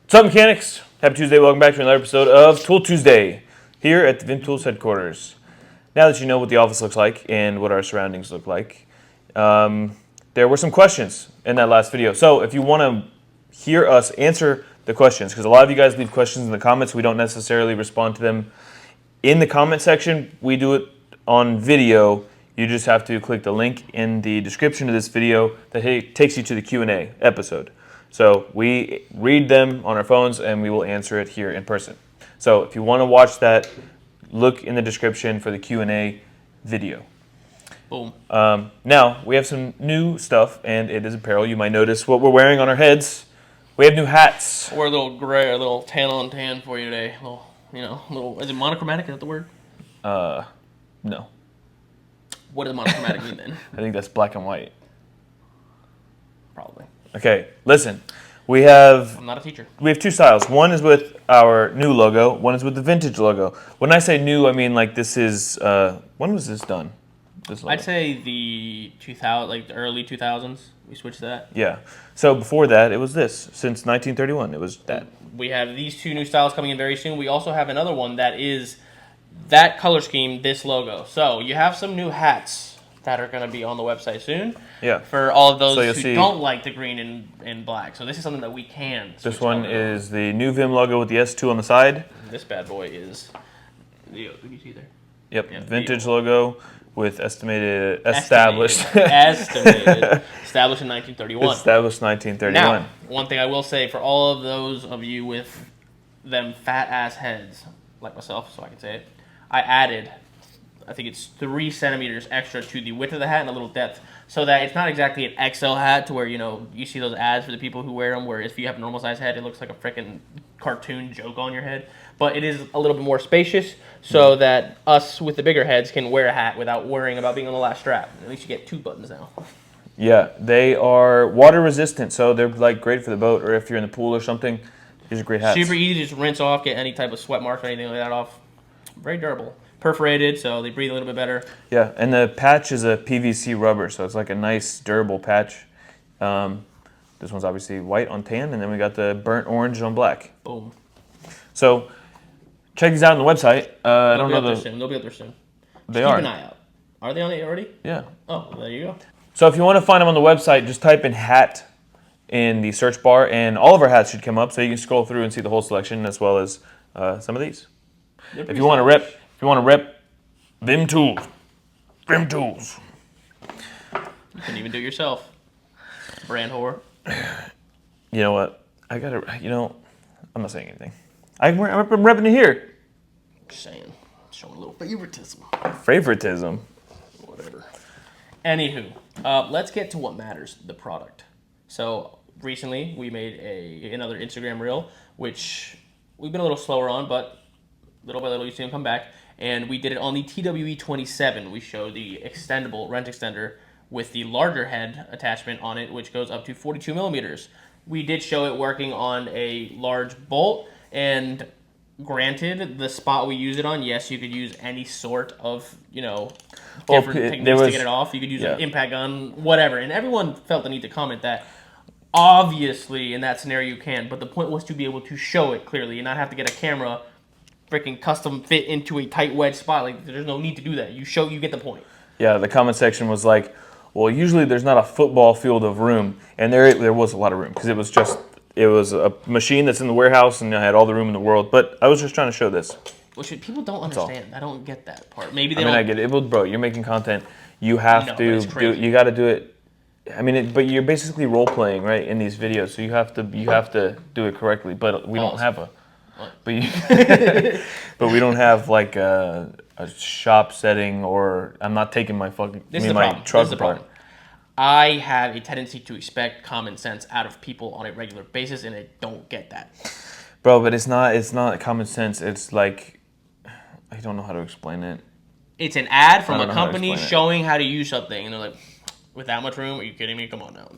What's up, mechanics? Happy Tuesday. Welcome back to another episode of Tool Tuesday here at the Vim Tools headquarters. Now that you know what the office looks like and what our surroundings look like, there were some questions in that last video. So if you want to hear us answer the questions, because a lot of you guys leave questions in the comments, we don't necessarily respond to them in the comment section. We do it on video. You just have to click the link in the description of this video that takes you to the Q&A episode. So we read them on our phones and we will answer it here in person. So if you want to watch that, look in the description for the Q&A video. Boom. Now, we have some new stuff, and it is apparel. You might notice what we're wearing on our heads. We have new hats. Or a little gray, a little tan on tan for you today. Is it monochromatic? Is that the word? No. What does monochromatic mean then? I think that's black and white. Probably. Okay, listen. We have I'm not a teacher. We have two styles. One is with our new logo. One is with the vintage logo. When I say new, I mean like this is. When was this done? This logo? I'd say the early 2000s. We switched to that. Yeah. So before that, it was this. Since 1931, it was that. We have these two new styles coming in very soon. We also have another one that is that color scheme, this logo. So you have some new hats that are going to be on the website soon. Yeah. For all of those who see, don't like the green and black. So this is something that we can. This one is the new Vim logo with the S2 on the side. This bad boy is. Can you see there? Yep. Yeah, vintage logo with established. Established in 1931. Established 1931. Now, one thing I will say for all of those of you with them fat ass heads, like myself, so I can say it, I added, I think it's 3 centimeters extra to the width of the hat and a little depth, so that it's not exactly an XL hat to where, you see those ads for the people who wear them, where if you have a normal size head, it looks like a freaking cartoon joke on your head. But it is a little bit more spacious, so that us with the bigger heads can wear a hat without worrying about being on the last strap. At least you get 2 buttons now. Yeah, they are water resistant, so they're like great for the boat, or if you're in the pool or something. These are great hats. Super easy to just rinse off, get any type of sweat marks or anything like that off. Very durable. Perforated, so they breathe a little bit better. Yeah, and the patch is a PVC rubber, so it's like a nice, durable patch. This one's obviously white on tan, and then we got the burnt orange on black. Boom. So, check these out on the website. I don't know They'll be up there soon. They Keep are. an eye out. Are they on it already? Yeah. Oh, there you go. So if you want to find them on the website, just type in hat in the search bar, and all of our hats should come up, so you can scroll through and see the whole selection, as well as some of these. If you want to rep Vim Tools. Vim Tools. You can even do it yourself. Brand whore. You know what? I'm not saying anything. I'm repping it here. Just saying. Showing a little favoritism. Favoritism. Whatever. Anywho, let's get to what matters, the product. So, recently, we made another Instagram reel, which we've been a little slower on, but little by little you see them come back. And we did it on the TWE27. We showed the extendable rent extender with the larger head attachment on it, which goes up to 42 millimeters. We did show it working on a large bolt, and granted, the spot we use it on, yes, you could use any sort of, different techniques to get it off. You could use an impact gun, whatever. And everyone felt the need to comment that obviously in that scenario you can, but the point was to be able to show it clearly and not have to get a camera freaking custom fit into a tight wedge spot. Like, there's no need to do that. You get the point. Yeah, the comment section was like, well, usually there's not a football field of room, and there was a lot of room, because it was a machine that's in the warehouse, and I had all the room in the world, but I was just trying to show this. Which people don't understand. I don't get that part. Maybe they I get it. Well, bro, you're making content. You have to do it. You got to do it. But you're basically role playing, right, in these videos, so you have to do it correctly, but we don't have a... But we don't have like a shop setting, or I'm not taking my truck apart. I have a tendency to expect common sense out of people on a regular basis, and I don't get that. Bro, but it's not common sense. It's like, I don't know how to explain it. It's an ad from a company showing how to use something, and they're like, with that much room? Are you kidding me? Come on now.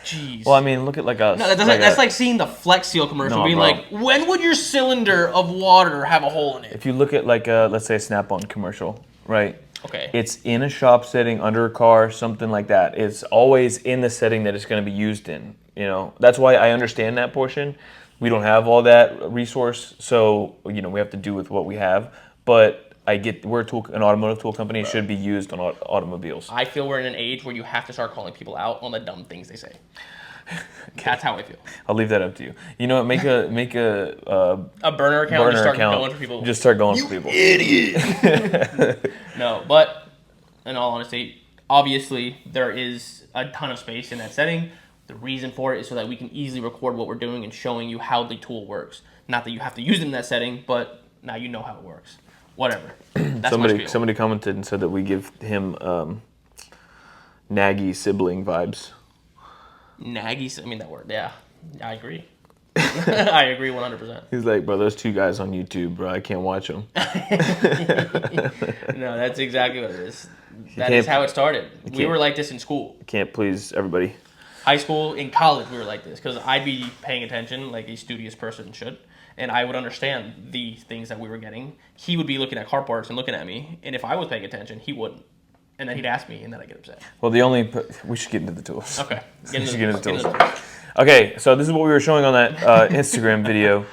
Jeez. Well, I mean, look at like a... No, that's like seeing the Flex Seal commercial, being like, when would your cylinder of water have a hole in it? If you look at like, let's say a Snap-on commercial, right? Okay. It's in a shop setting, under a car, something like that. It's always in the setting that it's going to be used in. You know, that's why I understand that portion. We don't have all that resource, so you know we have to do with what we have. But I get we're an automotive tool company. It should be used on automobiles. I feel we're in an age where you have to start calling people out on the dumb things they say. That's how I feel. I'll leave that up to you. You know what? Make a A burner account. burner Just start account. going for people. Just start going for people. No, but in all honesty, obviously there is a ton of space in that setting. The reason for it is so that we can easily record what we're doing and showing you how the tool works. Not that you have to use it in that setting, but now you know how it works. Whatever. That's my spiel. Somebody commented and said that we give him naggy sibling vibes. Naggy, I mean that word. Yeah, I agree. I agree 100%. He's like, bro, those two guys on YouTube, bro, I can't watch them. No, that's exactly what it is. That is how it started. We were like this in school. Can't please everybody. High school, in college, we were like this because I'd be paying attention like a studious person should, and I would understand the things that we were getting. He would be looking at car parts and looking at me, and if I was paying attention, he wouldn't. And then he'd ask me, and then I'd get upset. Well, we should get into the tools. Okay. Get into the tools. Okay, so this is what we were showing on that Instagram video.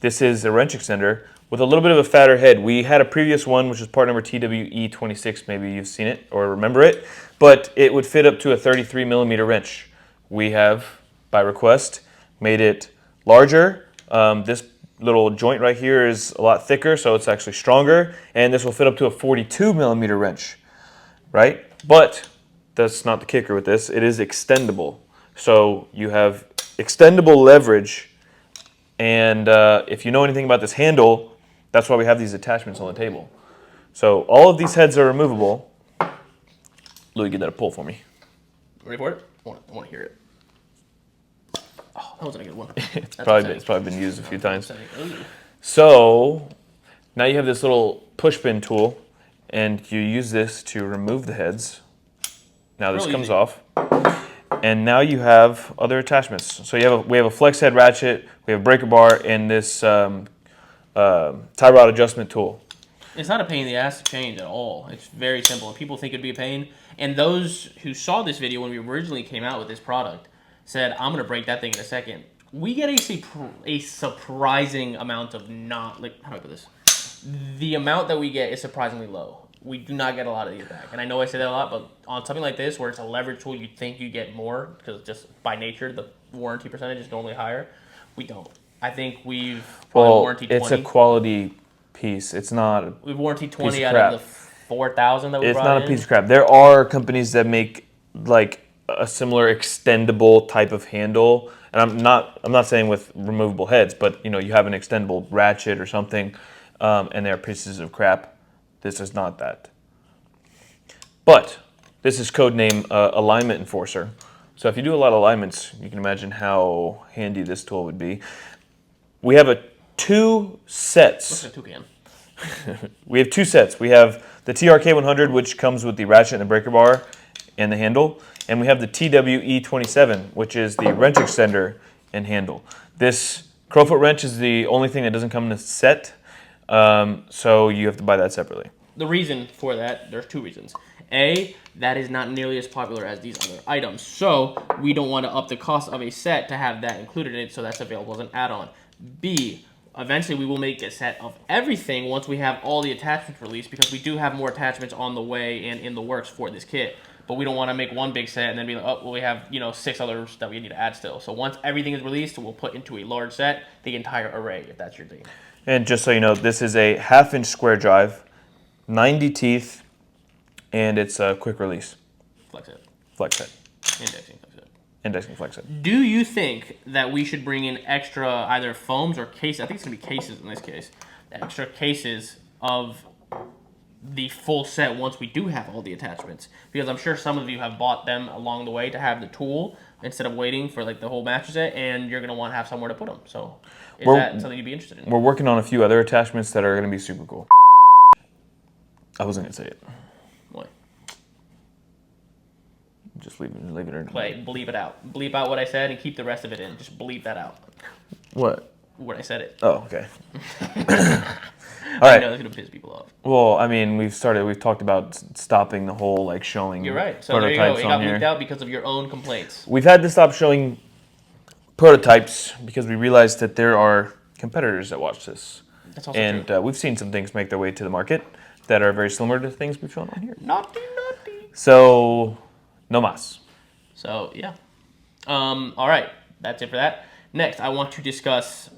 This is a wrench extender with a little bit of a fatter head. We had a previous one, which is part number TWE26. Maybe you've seen it or remember it, but it would fit up to a 33 millimeter wrench. We have, by request, made it larger. This little joint right here is a lot thicker, so it's actually stronger, and this will fit up to a 42 millimeter wrench, right? But that's not the kicker with this. It is extendable. So you have extendable leverage, and if you know anything about this handle, that's why we have these attachments on the table. So all of these heads are removable. Louis, get that a pull for me. Ready for it? I want to hear it. Oh, that wasn't a good one. It's probably been used a few times. Ooh. So now you have this little push pin tool, and you use this to remove the heads. Now this Real comes easy. off, and now you have other attachments. So we have a flex head ratchet, we have a breaker bar, and this tie rod adjustment tool. It's not a pain in the ass to change at all. It's very simple. People think it'd be a pain. And those who saw this video when we originally came out with this product said, I'm going to break that thing in a second. We get a surprising amount of how do I put this? The amount that we get is surprisingly low. We do not get a lot of these back. And I know I say that a lot, but on something like this where it's a leverage tool, you'd think you get more because just by nature, the warranty percentage is normally higher. We don't. I think we've probably warranted 20. It's a quality piece. It's not. We've warranted 20 piece of out crap. of the 4,000 that we It's brought not in. a piece of crap. There are companies that make like a similar extendable type of handle, and I'm not saying with removable heads, but you know you have an extendable ratchet or something, and they're pieces of crap. This is not that. But this is codename alignment enforcer. So if you do a lot of alignments, you can imagine how handy this tool would be. We have two sets. Looks like a toucan. We have two sets. We have the TRK100, which comes with the ratchet and the breaker bar and the handle. And we have the TWE27, which is the wrench extender and handle. This Crowfoot wrench is the only thing that doesn't come in a set, so you have to buy that separately. The reason for that, there's two reasons. A, that is not nearly as popular as these other items. So we don't want to up the cost of a set to have that included in it, so that's available as an add-on. B, eventually we will make a set of everything once we have all the attachments released, because we do have more attachments on the way and in the works for this kit. But we don't want to make one big set and then be like, oh, well, we have 6 others that we need to add still. So once everything is released, we'll put into a large set the entire array, if that's your thing. And just so you know, this is a 1/2-inch square drive, 90 teeth, and it's a quick release. Flex it. Flex head. Indexing, flex it. Indexing flex head. Do you think that we should bring in extra either foams or cases? I think it's going to be cases in this case. Extra cases of the full set once we do have all the attachments. Because I'm sure some of you have bought them along the way to have the tool instead of waiting for like the whole master set, and you're going to want to have somewhere to put them. So is that something you'd be interested in? We're working on a few other attachments that are going to be super cool. I wasn't going to say it. What? Just leave it or Play, bleep it out. Bleep out what I said and keep the rest of it in. Just bleep that out. What? When I said it. Oh, okay. right. I know that's gonna piss people off. Well, I mean, we've talked about stopping the whole like showing You're right. So there you go. prototypes It got on leaked here. out because of your own complaints. We've had to stop showing prototypes because we realized that there are competitors that watch this. That's also And true. we've seen some things make their way to the market that are very similar to things we've shown on here. Naughty. So, no mas. So yeah. All right. That's it for that. Next, I want to discuss.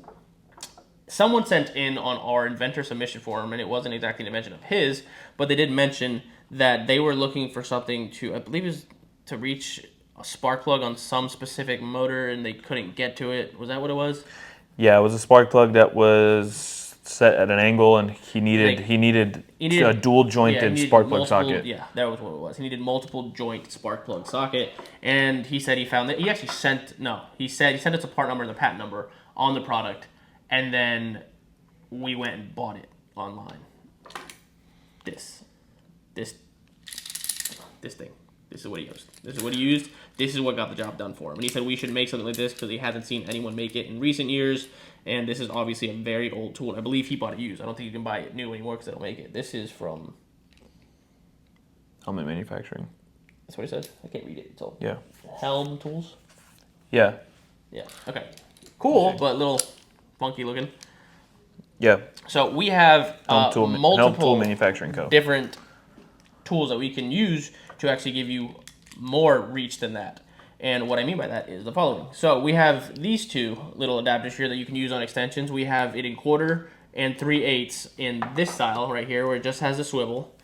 Someone sent in on our inventor submission form, and it wasn't exactly a mention of his, but they did mention that they were looking for something to, I believe, is to reach a spark plug on some specific motor, and they couldn't get to it. Was that what it was? Yeah, it was a spark plug that was set at an angle, and he needed a dual jointed spark plug socket. Yeah, that was what it was. He needed multiple joint spark plug socket, and he said he found that. He actually he sent us a part number and the patent number on the product, and then we went and bought it online. This thing. This is what he used. This is what he used. This is what got the job done for him. And he said we should make something like this because he hasn't seen anyone make it in recent years. And this is obviously a very old tool. I believe he bought it used. I don't think you can buy it new anymore because they don't make it. This is from... Helmet manufacturing. That's what he said. I can't read it. It's all Yeah. Helm Tools. Yeah. Yeah. Okay. Cool, but a little funky looking. Yeah. So we have Helm Tool multiple Manufacturing Co. different tools that we can use to actually give you more reach than that. And what I mean by that is the following. So we have these two little adapters here that you can use on extensions. We have it in 1/4 and 3/8 in this style right here where it just has a swivel.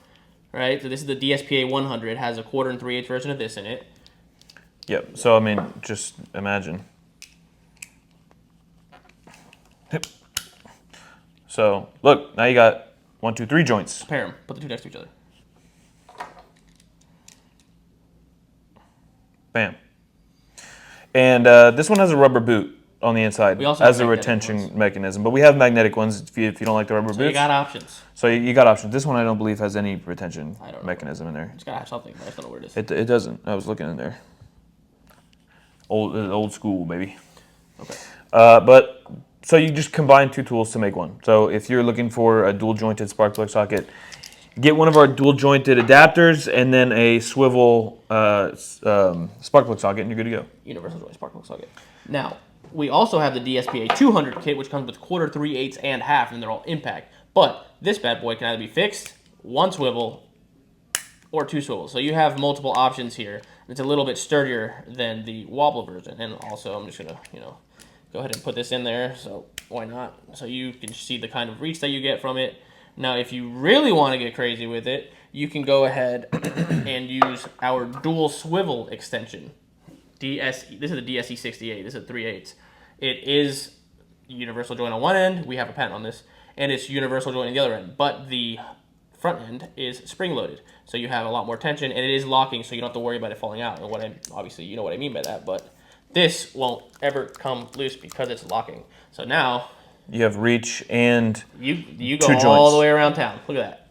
Right? So this is the DSPA 100. Has a 1/4 and 3/8 version of this in it. Yep. So I mean, just imagine. So look, now you got 1, 2, 3 joints. Pair them. Put the two next to each other. Bam. And this one has a rubber boot on the inside We also as have a magnetic retention ones. mechanism. But we have magnetic ones if you don't like the rubber So boots. you got options. So you got options. This one I don't believe has any retention I don't know. mechanism in there. It's gotta have something, but I just don't know where it is. It doesn't. I was looking in there. Old school, baby. Okay. But so you just combine two tools to make one. So if you're looking for a dual jointed spark plug socket, get one of our dual jointed adapters and then a swivel spark plug socket, and you're good to go. Universal joint spark plug socket. Now, we also have the DSPA 200 kit, which comes with 1/4, 3/8, and half, and they're all impact. But this bad boy can either be fixed, one swivel, or two swivels. So you have multiple options here. It's a little bit sturdier than the wobble version. And also, I'm just gonna, go ahead and put this in there. So why not? So you can see the kind of reach that you get from it. Now, if you really want to get crazy with it, you can go ahead and use our dual swivel extension. This is the DSE 68. This is 3/8. It is universal joint on one end. We have a patent on this, and it's universal joint on the other end. But the front end is spring loaded, so you have a lot more tension, and it is locking, so you don't have to worry about it falling out. And obviously you know what I mean by that, but this won't ever come loose because it's locking. So now You have reach and you go two all joints. the way around town. Look at that.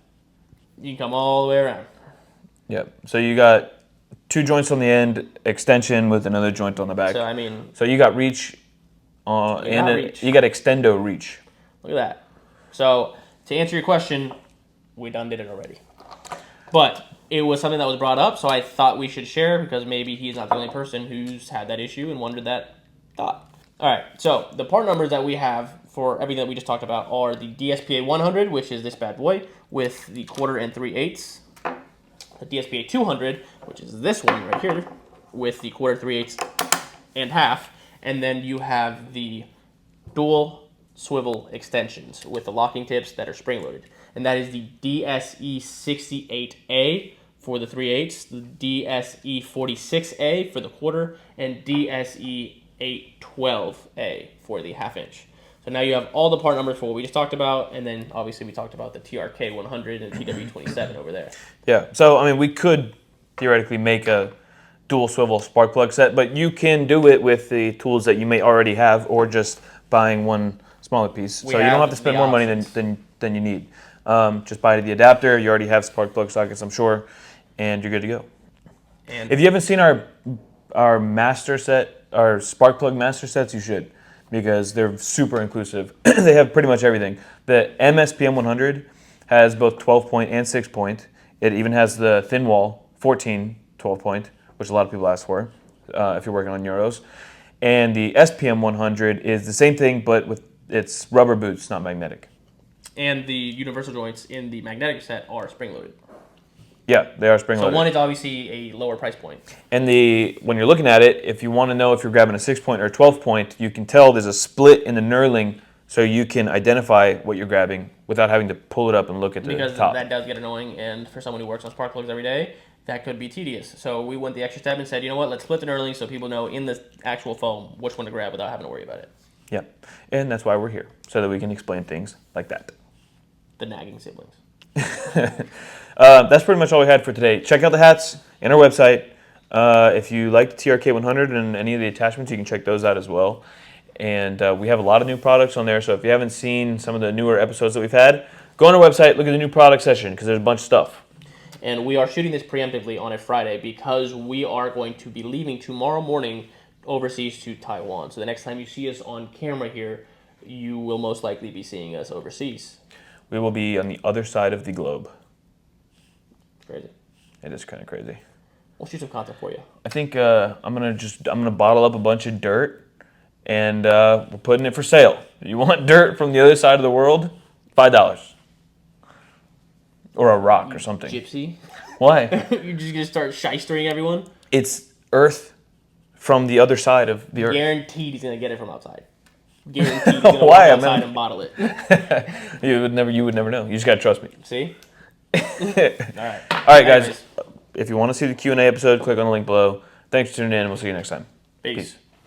You can come all the way around. Yep. So you got two joints on the end, extension with another joint on the back. So I mean, So you got reach, and reach. you got extendo reach. look at that. So to answer your question, we done did it already. But it was something that was brought up, so I thought we should share because maybe he's not the only person who's had that issue and wondered that thought. All right, so the part numbers that we have for everything that we just talked about are the DSPA 100, which is this bad boy, with the 1/4 and 3/8. The DSPA 200, which is this one right here, with the 1/4, 3/8, and half. And then you have the dual swivel extensions with the locking tips that are spring-loaded. And that is the DSE 68A for the 3/8, the DSE 46A for the 1/4, and DSE 812A for the 1/2 inch. So now you have all the part numbers for what we just talked about, and then obviously we talked about the TRK 100 and TW27 over there. Yeah. So I mean, we could theoretically make a dual swivel spark plug set, but you can do it with the tools that you may already have, or just buying one smaller piece. So you don't have to spend the more money options. than you need. Just buy the adapter. You already have spark plug sockets, I'm sure, and you're good to go. And If you haven't seen our master set, our spark plug master sets, you should, because they're super inclusive. They have pretty much everything. The MSPM 100 has both 12 point and 6 point. It even has the thin wall 14 12 point, which a lot of people ask for if you're working on Euros. And the SPM 100 is the same thing, but with its rubber boots, not magnetic. And the universal joints in the magnetic set are spring-loaded. Yeah, they are spring So loaded. one is obviously a lower price point. And when you're looking at it, if you want to know if you're grabbing a 6 point or a 12 point, you can tell there's a split in the knurling, so you can identify what you're grabbing without having to pull it up and look at the Because top. that does get annoying, and for someone who works on spark plugs every day, that could be tedious. So we went the extra step and said, you know what, let's split the knurling so people know in the actual foam which one to grab without having to worry about it. Yeah, and that's why we're here, so that we can explain things like that. The nagging siblings. That's pretty much all we had for today. Check out the hats and our website. If you like the TRK 100 and any of the attachments, you can check those out as well. And we have a lot of new products on there, so if you haven't seen some of the newer episodes that we've had, go on our website, look at the new product section, because there's a bunch of stuff. And we are shooting this preemptively on a Friday because we are going to be leaving tomorrow morning overseas to Taiwan. So the next time you see us on camera here, you will most likely be seeing us overseas. We will be on the other side of the globe. Crazy. It is kind of crazy. We'll shoot some content for you. I think I'm gonna bottle up a bunch of dirt, and we're putting it for sale. You want dirt from the other side of the world? $5, or a rock or something. Gypsy. Why? You're just gonna start shystering everyone? It's earth from the other side of the earth. Guaranteed he's gonna get it from outside. Guaranteed he's gonna Why? walk outside and bottle it. You would never know. You just gotta trust me. See? All Alright. right, guys. If you want to see the Q&A episode, click on the link below. Thanks for tuning in, and we'll see you next time. Peace.